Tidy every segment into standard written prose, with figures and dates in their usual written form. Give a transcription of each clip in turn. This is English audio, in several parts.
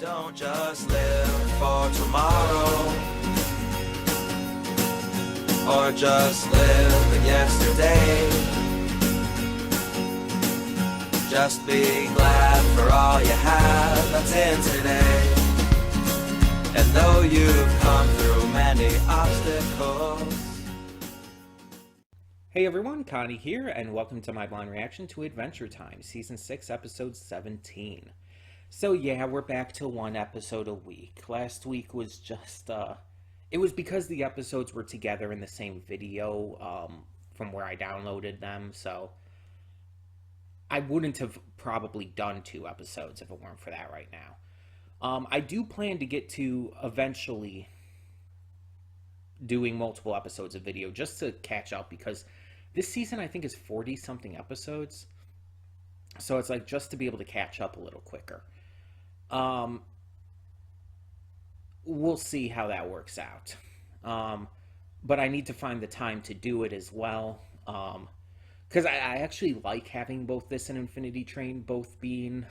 Don't just live for tomorrow, or just live in yesterday. Just be glad for all you have that's in today. And though you've come through many obstacles. Hey everyone, Connie here, and welcome to my blind reaction to Adventure Time, Season 6, Episode 17. So yeah, we're back to one episode a week. Last week was just, it was because the episodes were together in the same video, from where I downloaded them, so I wouldn't have probably done 2 episodes if it weren't for that right now. I do plan to get to eventually doing multiple episodes of video just to catch up, because this season I think is 40-something episodes. So it's like just to be able to catch up a little quicker. We'll see how that works out. But I need to find the time to do it as well. Because I actually like having both this and Infinity Train both being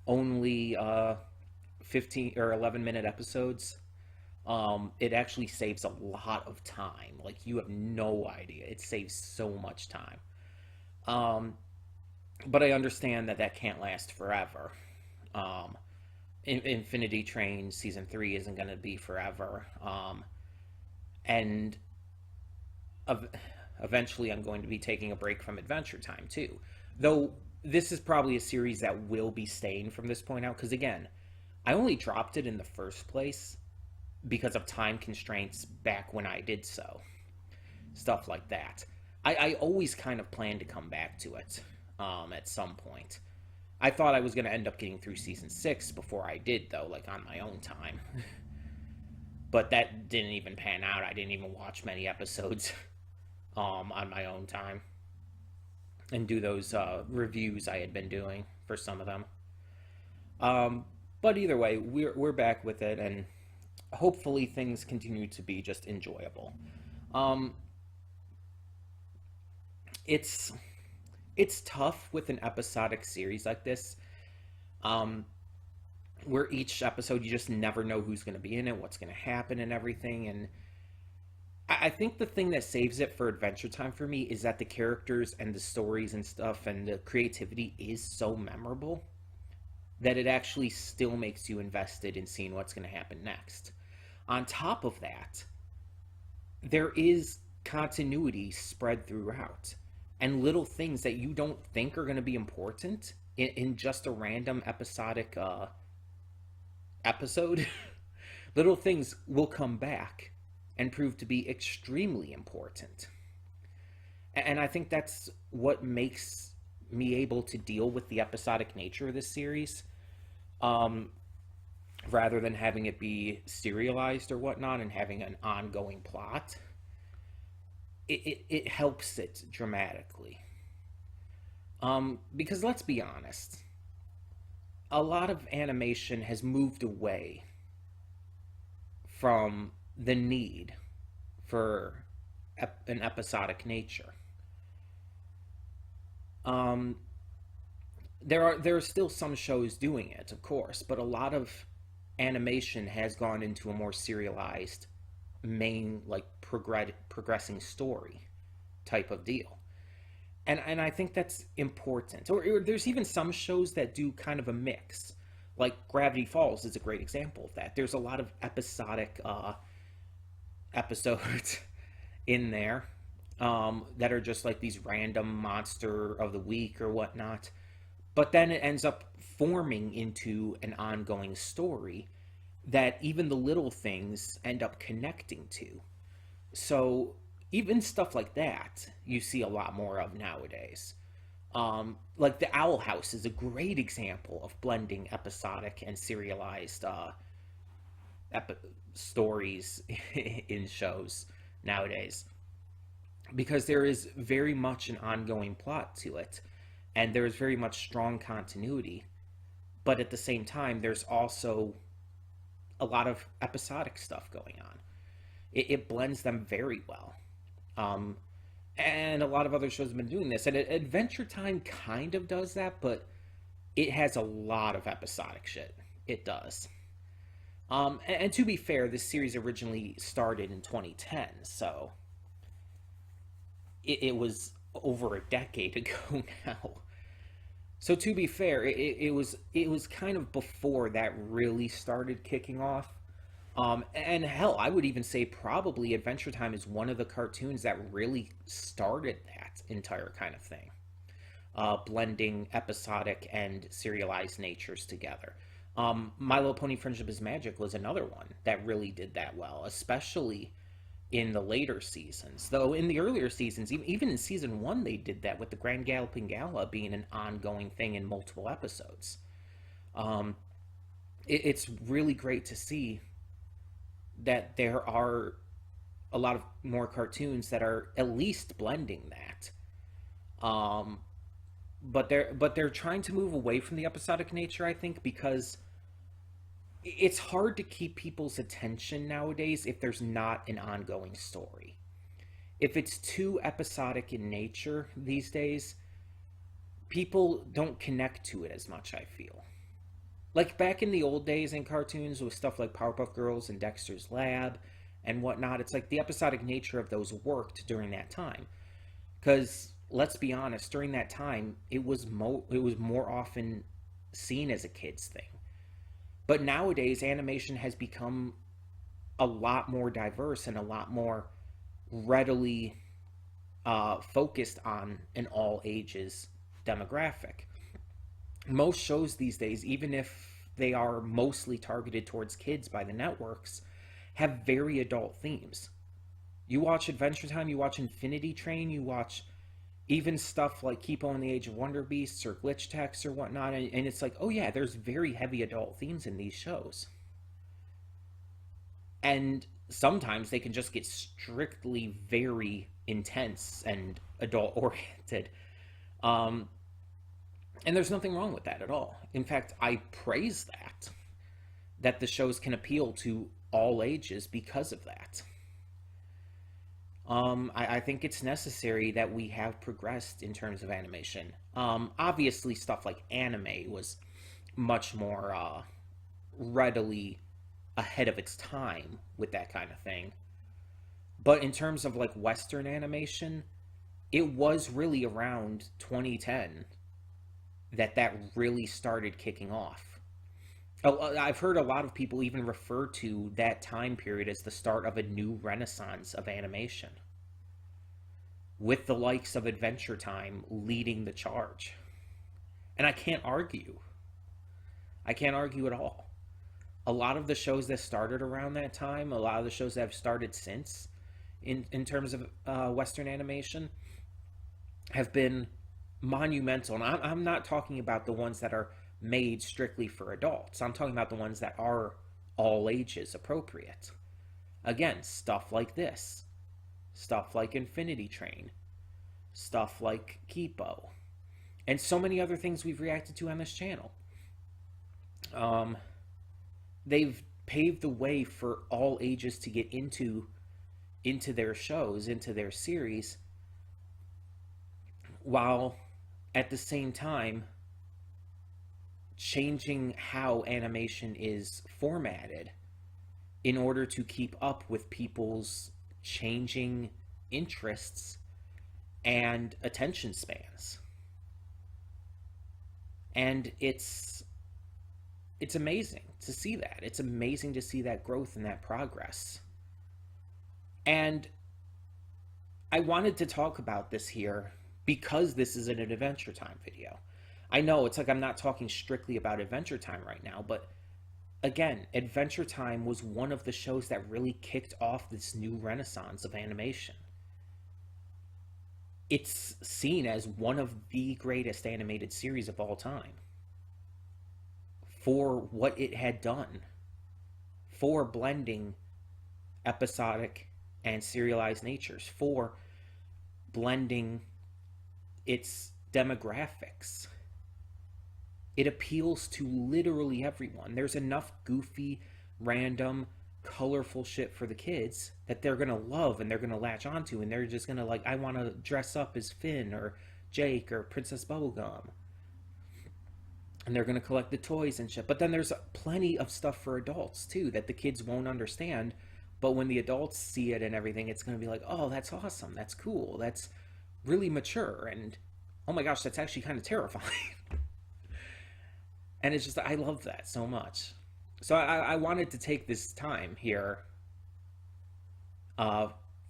only 15 or 11-minute episodes. It actually saves a lot of time. Like, you have no idea. It saves so much time. But I understand that that can't last forever. Infinity Train Season 3 isn't going to be forever. And eventually I'm going to be taking a break from Adventure Time, too. Though, this is probably a series that will be staying from this point out. Because, again, I only dropped it in the first place because of time constraints back when I did so. Stuff like that. I always kind of planned to come back to it at some point. I thought I was going to end up getting through Season 6 before I did, though, like on my own time. But that didn't even pan out. I didn't even watch many episodes on my own time and do those reviews I had been doing for some of them. But either way, we're back with it, and hopefully things continue to be just enjoyable. It's tough with an episodic series like this, where each episode you just never know who's going to be in it, what's going to happen and everything. And I think the thing that saves it for Adventure Time for me is that the characters and the stories and stuff and the creativity is so memorable that it actually still makes you invested in seeing what's going to happen next. On top of that, there is continuity spread throughout, and little things that you don't think are going to be important in just a random episodic episode. Little things will come back and prove to be extremely important. And I think that's what makes me able to deal with the episodic nature of this series. Rather than having it be serialized or whatnot and having an ongoing plot, it helps it dramatically. Because let's be honest, a lot of animation has moved away from the need for an episodic nature. There are still some shows doing it, of course, but a lot of animation has gone into a more serialized main, like, progressing story type of deal. And I think that's important. Or there's even some shows that do kind of a mix. Like Gravity Falls is a great example of that. There's a lot of episodic episodes in there that are just like these random monster of the week or whatnot. But then it ends up forming into an ongoing story that even the little things end up connecting to. So even stuff like that, you see a lot more of nowadays. Like The Owl House is a great example of blending episodic and serialized stories in shows nowadays. Because there is very much an ongoing plot to it. And there is very much strong continuity. But at the same time, there's also a lot of episodic stuff going on. It blends them very well. And a lot of other shows have been doing this. And Adventure Time kind of does that, but it has a lot of episodic shit it does. And to be fair, this series originally started in 2010, so it was over a decade ago now. So to be fair, it was kind of before that really started kicking off. And hell, I would even say probably Adventure Time is one of the cartoons that really started that entire kind of thing, blending episodic and serialized natures together. My Little Pony Friendship is Magic was another one that really did that well, especially in the later seasons. Though in the earlier seasons, even in season one, they did that with the Grand Galloping Gala being an ongoing thing in multiple episodes. It's really great to see that there are a lot of more cartoons that are at least blending that. But they're trying to move away from the episodic nature, I think, because it's hard to keep people's attention nowadays if there's not an ongoing story. If it's too episodic in nature these days, people don't connect to it as much, I feel. Like back in the old days in cartoons with stuff like Powerpuff Girls and Dexter's Lab and whatnot, it's like the episodic nature of those worked during that time. Because let's be honest, during that time, it was more often seen as a kid's thing. But nowadays, animation has become a lot more diverse and a lot more readily focused on an all ages demographic. Most shows these days, even if they are mostly targeted towards kids by the networks, have very adult themes. You watch Adventure Time, you watch Infinity Train, you watch even stuff like Kipo and the Age of Wonder Beasts or Glitch Text or whatnot, and it's like, oh yeah, there's very heavy adult themes in these shows. And sometimes they can just get strictly very intense and adult oriented. And there's nothing wrong with that at all. In fact, I praise that the shows can appeal to all ages because of that. I think it's necessary that we have progressed in terms of animation. Obviously, stuff like anime was much more readily ahead of its time with that kind of thing. But in terms of like Western animation, it was really around 2010 that really started kicking off. I've heard a lot of people even refer to that time period as the start of a new renaissance of animation, with the likes of Adventure Time leading the charge. And I can't argue. I can't argue at all. A lot of the shows that started around that time, a lot of the shows that have started since, in terms of Western animation, have been monumental. And I'm not talking about the ones that are made strictly for adults. I'm talking about the ones that are all ages appropriate. Again, stuff like this. Stuff like Infinity Train. Stuff like Kipo. And so many other things we've reacted to on this channel. They've paved the way for all ages to get into their shows, into their series, while at the same time changing how animation is formatted in order to keep up with people's changing interests and attention spans. And it's amazing to see that. It's amazing to see that growth and that progress. And I wanted to talk about this here because this is an Adventure Time video. I know it's like I'm not talking strictly about Adventure Time right now, but again, Adventure Time was one of the shows that really kicked off this new renaissance of animation. It's seen as one of the greatest animated series of all time for what it had done, for blending episodic and serialized natures, for blending its demographics. It appeals to literally everyone. There's enough goofy, random, colorful shit for the kids that they're gonna love and they're gonna latch onto, and they're just gonna like, I want to dress up as Finn or Jake or Princess Bubblegum. and they're going to collect the toys and shit. But then there's plenty of stuff for adults too that the kids won't understand. But when the adults see it and everything, it's going to be like, oh, that's awesome. That's cool. That's really mature. And oh my gosh, that's actually kind of terrifying. And it's just, I love that so much. So I wanted to take this time here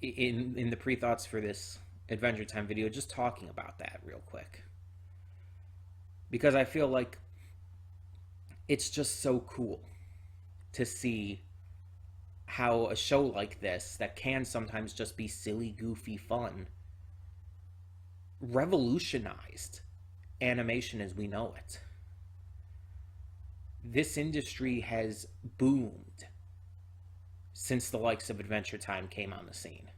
in the pre-thoughts for this Adventure Time video, just talking about that real quick. Because I feel like it's just so cool to see how a show like this, that can sometimes just be silly, goofy fun, revolutionized animation as we know it. This industry has boomed since the likes of Adventure Time came on the scene.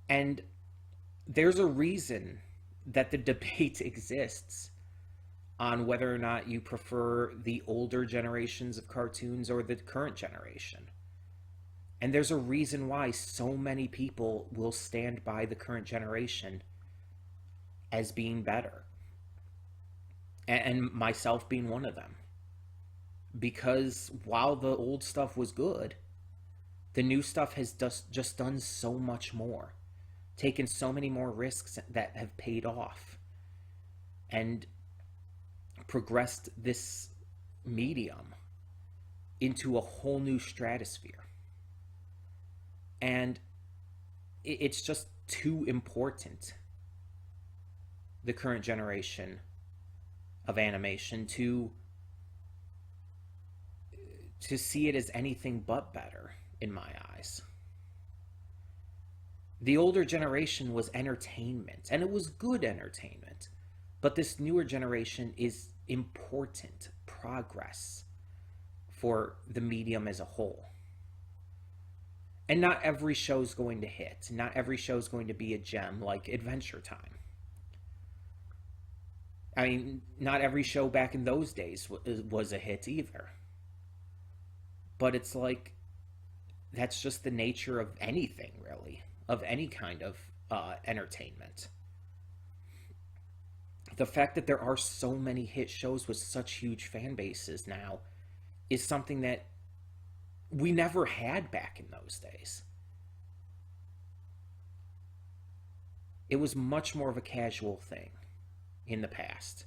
And there's a reason that the debate exists on whether or not you prefer the older generations of cartoons or the current generation. And there's a reason why so many people will stand by the current generation as being better. And myself being one of them. Because while the old stuff was good, the new stuff has just done so much more. Taken so many more risks that have paid off. And progressed this medium into a whole new stratosphere. And it's just too important, the current generation of animation, to see it as anything but better in my eyes. The older generation was entertainment, and it was good entertainment. But this newer generation is important progress for the medium as a whole. And not every show's going to hit. Not every show's going to be a gem like Adventure Time. I mean, not every show back in those days was a hit either. But it's like, that's just the nature of anything, really. Of any kind of entertainment. The fact that there are so many hit shows with such huge fan bases now is something that we never had back in those days. It was much more of a casual thing in the past.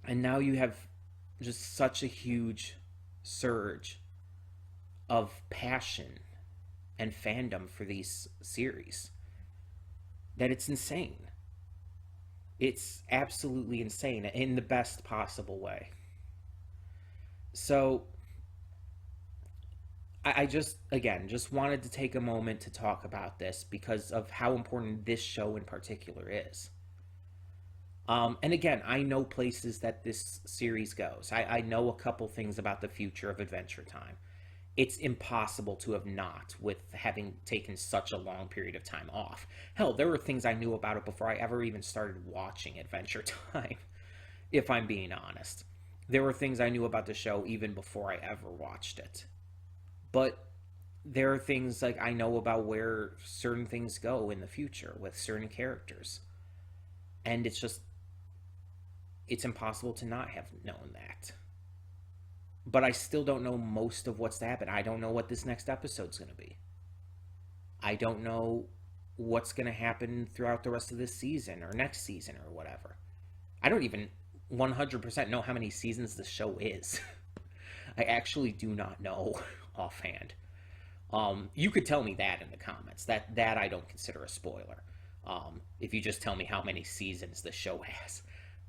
And now you have just such a huge surge of passion and fandom for these series that it's insane. It's absolutely insane in the best possible way. So I just wanted to take a moment to talk about this because of how important this show in particular is. And again, I know places that this series goes. I know a couple things about the future of Adventure Time. It's impossible to have not, with having taken such a long period of time off. Hell, there were things I knew about it before I ever even started watching Adventure Time, if I'm being honest. There were things I knew about the show even before I ever watched it. But there are things like I know about where certain things go in the future with certain characters. And it's impossible to not have known that. But I still don't know most of what's to happen. I don't know what this next episode's going to be. I don't know what's going to happen throughout the rest of this season or next season or whatever. I don't even 100% know how many seasons the show is. I actually do not know offhand. You could tell me that in the comments. That I don't consider a spoiler. If you just tell me how many seasons the show has.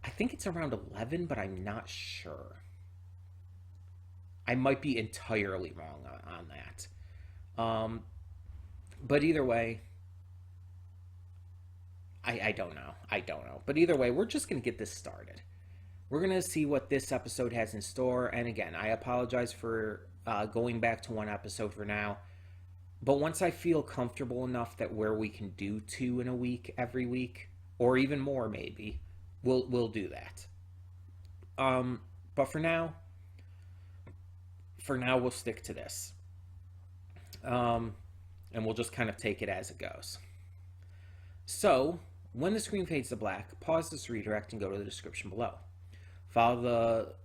I think it's around 11, but I'm not sure. I might be entirely wrong on that. But either way, I don't know. I don't know. But either way, we're just going to get this started. We're going to see what this episode has in store. And again, I apologize for going back to one episode for now. But once I feel comfortable enough that where we can do 2 in a week every week, or even more maybe, we'll do that. But for now we'll stick to this. And we'll just kind of take it as it goes. So, When the screen fades to black, pause this redirect and go to the description below. Follow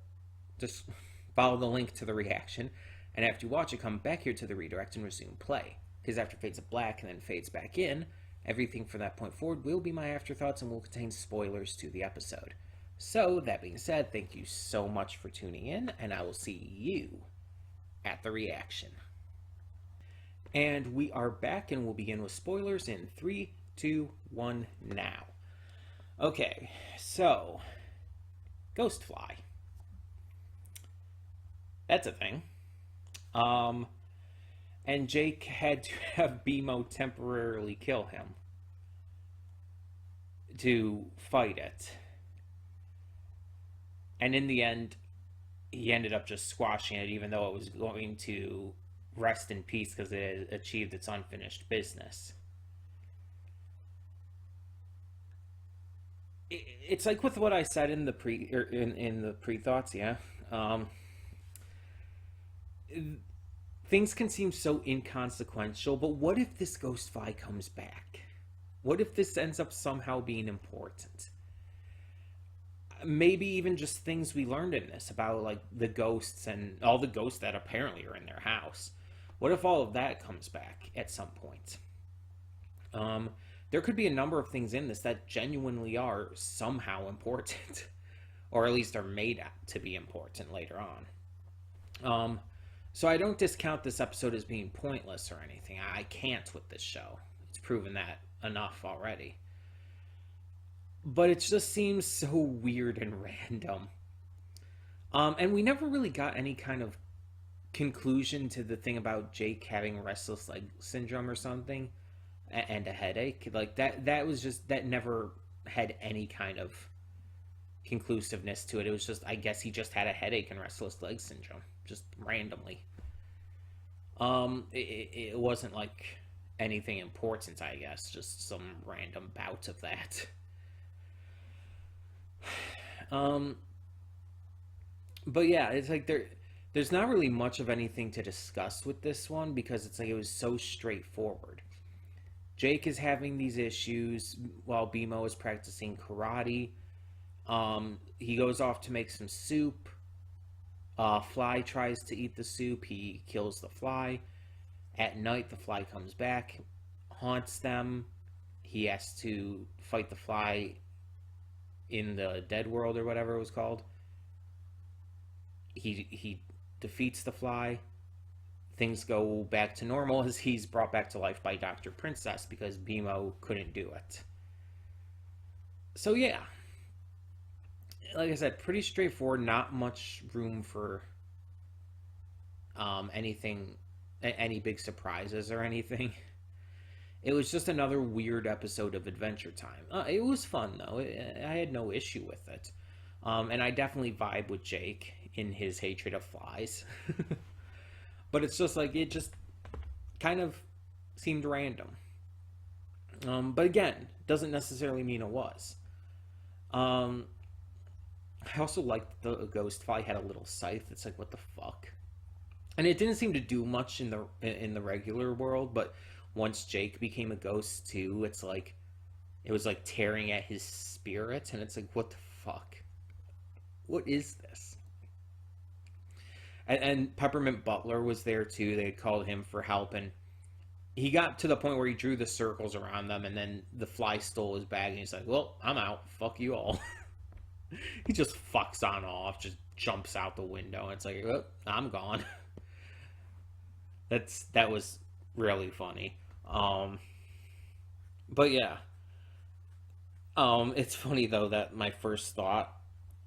the link to the reaction, and after you watch it, come back here to the redirect and resume play. Because after it fades to black and then fades back in, everything from that point forward will be my afterthoughts and will contain spoilers to the episode. So, that being said, thank you so much for tuning in, and I will see you at the reaction. And we are back, and we'll begin with spoilers in 3, 2, 1, now. Okay, so, Ghostfly. That's a thing. And Jake had to have BMO temporarily kill him to fight it. And in the end, he ended up just squashing it, even though it was going to rest in peace because it had achieved its unfinished business. It's like with what I said in the pre-thoughts, yeah. Things can seem so inconsequential, but what if this Ghostfly comes back? What if this ends up somehow being important? Maybe even just things we learned in this about, like, the ghosts and all the ghosts that apparently are in their house. What if all of that comes back at some point? There could be a number of things in this that genuinely are somehow important, or at least are made out to be important later on. So I don't discount this episode as being pointless or anything. I can't with this show. It's proven that enough already. But it just seems so weird and random. And we never really got any kind of conclusion to the thing about Jake having restless leg syndrome or something and a headache. Like that was just, that never had any kind of conclusiveness to it. It was just, I guess he just had a headache and restless leg syndrome, just randomly. It wasn't like anything important, I guess, just some random bout of that. But yeah, it's like there's not really much of anything to discuss with this one because it's like it was so straightforward. Jake is having these issues while BMO is practicing karate. He goes off to make some soup. Fly tries to eat the soup. He kills the fly. At night, the fly comes back, haunts them. He has to fight the fly in the dead world or whatever it was called. He defeats the fly. Things go back to normal as he's brought back to life by Dr. Princess because BMO couldn't do it. So yeah, like I said, pretty straightforward, not much room for anything, any big surprises or anything. It was just another weird episode of Adventure Time. It was fun, though. I had no issue with it. And I definitely vibe with Jake in his hatred of flies. But it's just like, it just kind of seemed random. But again, doesn't necessarily mean it was. I also liked the Ghostfly had a little scythe. It's like, what the fuck? And it didn't seem to do much in the regular world, but once Jake became a ghost too, it's like it was like tearing at his spirit, and it's like, what the fuck? What is this? And Peppermint Butler was there too. They called him for help, and he got to the point where he drew the circles around them, and then the fly stole his bag, and he's like, well, I'm out. Fuck you all. He just fucks on off, just jumps out the window, and it's like, oh, I'm gone. That was really funny. But yeah. It's funny though that my first thought,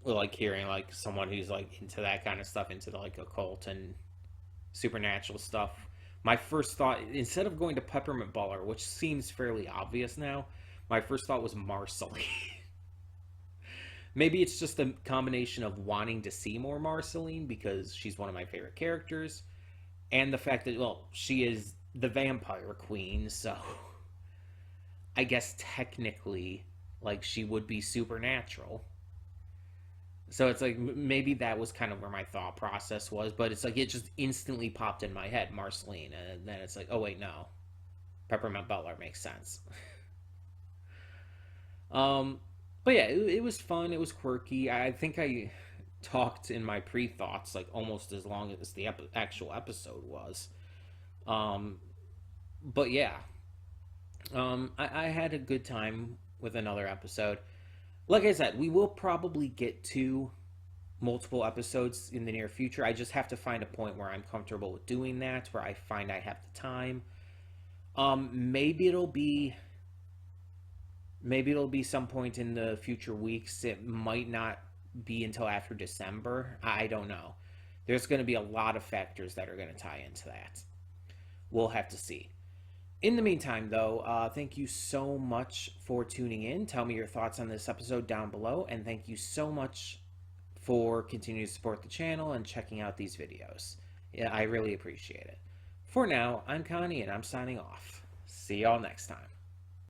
like hearing like someone who's like into that kind of stuff, into the like occult and supernatural stuff, my first thought, instead of going to Peppermint Butler, which seems fairly obvious now, my first thought was Marceline. Maybe it's just a combination of wanting to see more Marceline because she's one of my favorite characters, and the fact that, well, she is the vampire queen, so I guess technically, like, she would be supernatural. So it's like, maybe that was kind of where my thought process was, but it's like, it just instantly popped in my head, Marceline, and then it's like, oh wait, no. Peppermint Butler makes sense. But yeah, it was fun. It was quirky. I think I talked in my pre-thoughts like almost as long as the actual episode was. Um, but yeah, I had a good time with another episode. Like I said, we will probably get to multiple episodes in the near future. I just have to find a point where I'm comfortable with doing that, where I find I have the time. Maybe it'll be some point in the future weeks. It might not be until after December. I don't know. There's going to be a lot of factors that are going to tie into that. We'll have to see. In the meantime, though, thank you so much for tuning in. Tell me your thoughts on this episode down below, and thank you so much for continuing to support the channel and checking out these videos. Yeah, I really appreciate it. For now, I'm Connie, and I'm signing off. See y'all next time.